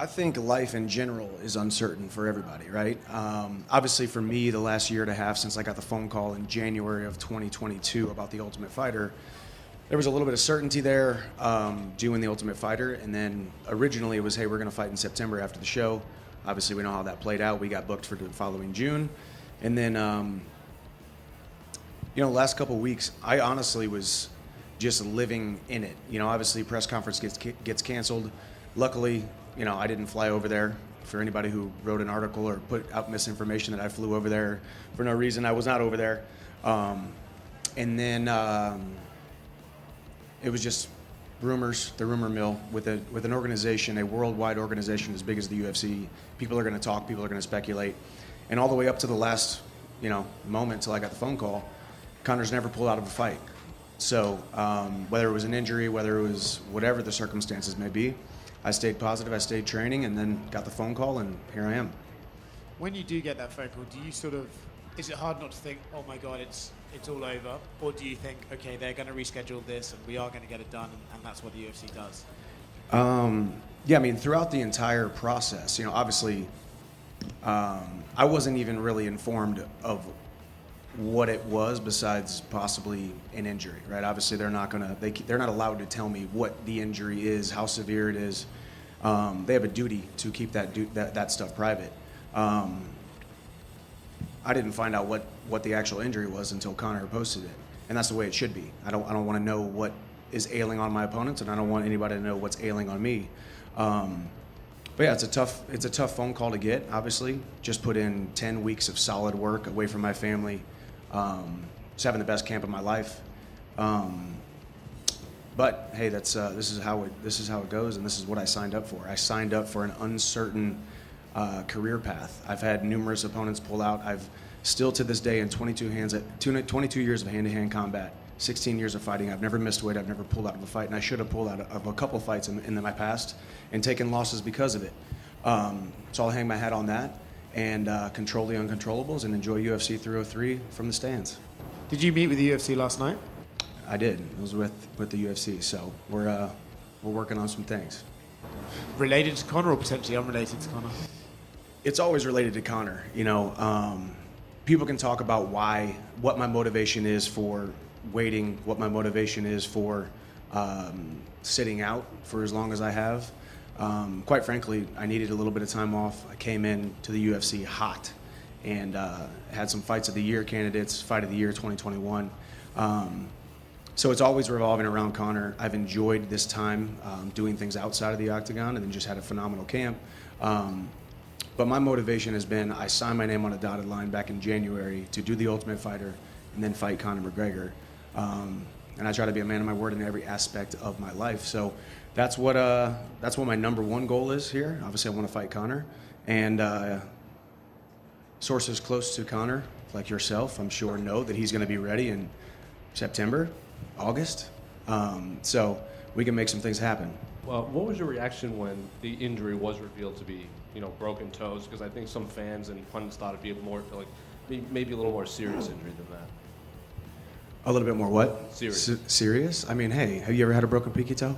I think life in general is uncertain for everybody, right? Obviously, for me, the last year and a half since I got the phone call in January of 2022 about the Ultimate Fighter, there was a little bit of certainty there doing the Ultimate Fighter, and then originally it was, hey, we're going to fight in September after the show. Obviously, we know how that played out. We got booked for the following June, and then the last couple of weeks, I honestly was just living in it. Obviously, press conference gets canceled. Luckily, I didn't fly over there. For anybody who wrote an article or put out misinformation that I flew over there for no reason, I was not over there. And then it was just rumors, the rumor mill, with an organization, a worldwide organization as big as the UFC. People are going to talk, people are going to speculate. And all the way up to the last, moment till I got the phone call, Conor's never pulled out of a fight. So whether it was an injury, whether it was whatever the circumstances may be, I stayed positive, I stayed training, and then got the phone call, and here I am. When you do get that phone call, do you is it hard not to think, oh my God, it's all over? Or do you think, okay, they're going to reschedule this and we are going to get it done, and that's what the UFC does? Yeah, throughout the entire process, obviously, I wasn't even really informed of what it was besides possibly an injury, right? Obviously, they're not allowed to tell me what the injury is, how severe it is. They have a duty to keep that stuff private. I didn't find out what the actual injury was until Conor posted it, and that's the way it should be. I don't want to know what is ailing on my opponents, and I don't want anybody to know what's ailing on me. But yeah, it's a tough phone call to get. Obviously, just put in 10 weeks of solid work away from my family. Just having the best camp of my life. But hey, this is how it goes, and this is what I signed up for. I signed up for an uncertain career path. I've had numerous opponents pull out. I've still to this day in 22 years of hand-to-hand combat, 16 years of fighting, I've never missed weight. I've never pulled out of a fight, and I should have pulled out of a couple fights in my past and taken losses because of it. So I'll hang my hat on that and control the uncontrollables and enjoy UFC 303 from the stands. Did you meet with the UFC last night? I did. It was with the UFC, so we're working on some things. Related to Conor or potentially unrelated to Conor? It's always related to Conor. People can talk about what my motivation is for waiting, what my motivation is for sitting out for as long as I have. Quite frankly, I needed a little bit of time off. I came in to the UFC hot and had some Fights of the Year candidates, Fight of the Year 2021. So it's always revolving around Conor. I've enjoyed this time doing things outside of the octagon and then just had a phenomenal camp. But my motivation has been, I signed my name on a dotted line back in January to do the Ultimate Fighter and then fight Conor McGregor. And I try to be a man of my word in every aspect of my life. So that's what my number one goal is here. Obviously, I want to fight Conor. And sources close to Conor, like yourself, I'm sure know that he's going to be ready in September, August. So we can make some things happen. Well, what was your reaction when the injury was revealed to be, broken toes? Because I think some fans and pundits thought it'd be maybe a little more serious injury than that. A little bit more what? Serious. Serious? Hey, have you ever had a broken pinky toe?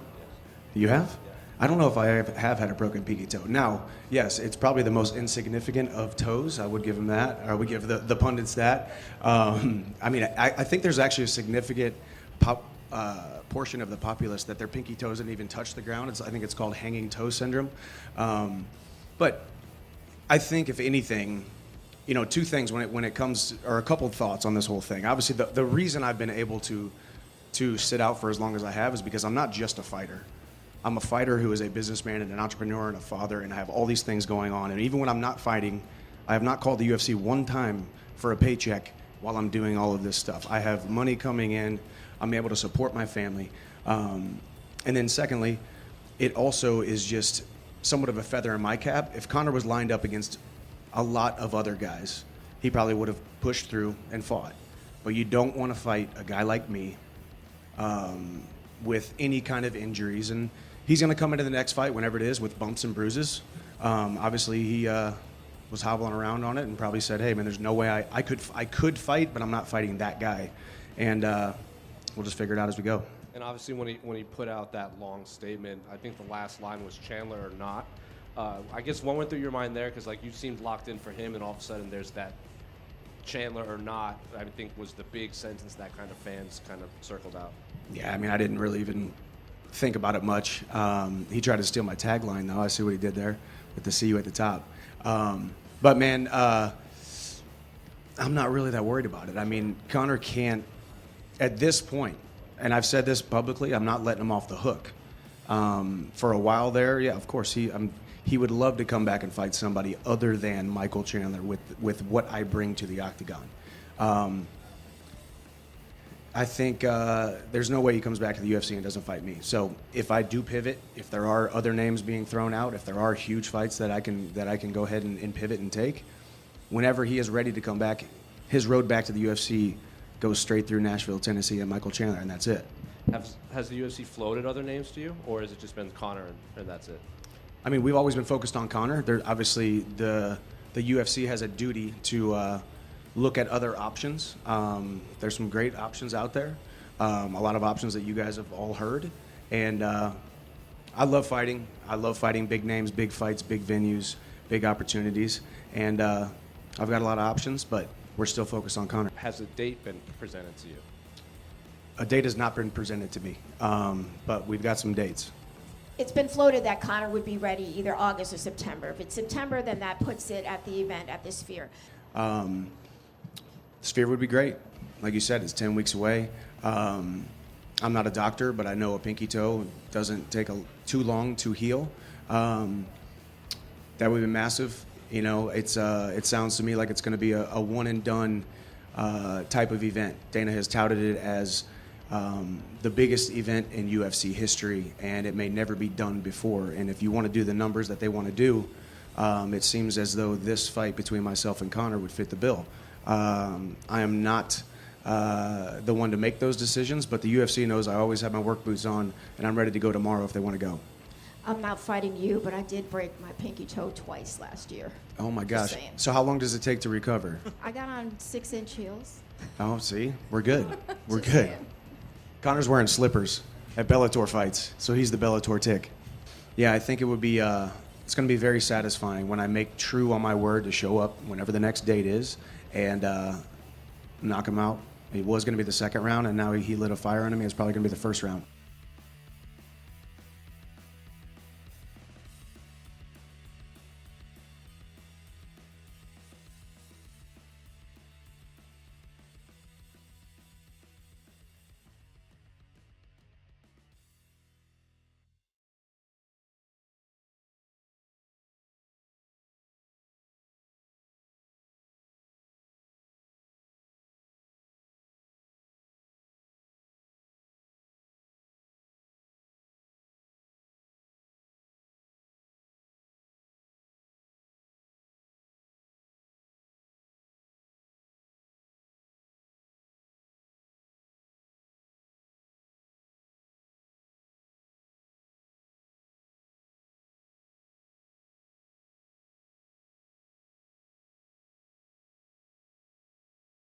You have? Yeah. I don't know if I have had a broken pinky toe. Now, yes, it's probably the most insignificant of toes. I would give them that. Or I would give the pundits that. I think there's actually a significant portion of the populace that their pinky toes didn't even touch the ground. I think it's called hanging toe syndrome. But I think, if anything, two things when it comes, or a couple of thoughts on this whole thing. Obviously, the reason I've been able to sit out for as long as I have is because I'm not just a fighter. I'm a fighter who is a businessman and an entrepreneur and a father, and I have all these things going on. And even when I'm not fighting, I have not called the UFC one time for a paycheck while I'm doing all of this stuff. I have money coming in. I'm able to support my family. And then secondly, it also is just somewhat of a feather in my cap. If Conor was lined up against a lot of other guys, he probably would have pushed through and fought. But you don't want to fight a guy like me with any kind of injuries. And he's going to come into the next fight, whenever it is, with bumps and bruises. Obviously, he was hobbling around on it and probably said, hey, man, there's no way I could fight, but I'm not fighting that guy. And we'll just figure it out as we go. And obviously, when he put out that long statement, I think the last line was Chandler or not. I guess what went through your mind there? Because like you seemed locked in for him, and all of a sudden there's that Chandler or not, I think was the big sentence that kind of fans kind of circled out. Yeah, I mean, I didn't really even think about it much. He tried to steal my tagline, though. I see what he did there with the "see you" at the top. But man, I'm not really that worried about it. I mean, Conor can't, at this point, and I've said this publicly, I'm not letting him off the hook. For a while there, yeah, of course, he would love to come back and fight somebody other than Michael Chandler with what I bring to the octagon. I think there's no way he comes back to the UFC and doesn't fight me. So if I do pivot, if there are other names being thrown out, if there are huge fights that I can go ahead and pivot and take, whenever he is ready to come back, his road back to the UFC goes straight through Nashville, Tennessee, and Michael Chandler, and that's it. Has the UFC floated other names to you, or has it just been Conor and that's it? I mean, we've always been focused on Conor. Obviously, the UFC has a duty to look at other options. There's some great options out there, a lot of options that you guys have all heard, and I love fighting. I love fighting big names, big fights, big venues, big opportunities, and I've got a lot of options, but we're still focused on Conor. Has a date been presented to you? A date has not been presented to me, but we've got some dates. It's been floated that Conor would be ready either August or September. If it's September, then that puts it at the event at the Sphere. Sphere would be great. Like you said, it's 10 weeks away. I'm not a doctor, but I know a pinky toe doesn't take too long to heal. That would be massive. You know, it sounds to me like it's going to be a one and done type of event. Dana has touted it as the biggest event in UFC history, and it may never be done before. And if you want to do the numbers that they want to do, it seems as though this fight between myself and Conor would fit the bill. I am not the one to make those decisions, but the UFC knows I always have my work boots on, and I'm ready to go tomorrow if they want to go. I'm not fighting you, but I did break my pinky toe twice last year. Oh my Just gosh. saying. So how long does it take to recover? I got on 6-inch heels. Oh, see? We're good. We're Just good. saying. Connor's wearing slippers at Bellator fights, so he's the Bellator tick. Yeah, I think it would be, it's going to be very satisfying when I make true on my word to show up whenever the next date is and knock him out. It was going to be the second round, and now he lit a fire under me. It's probably going to be the first round.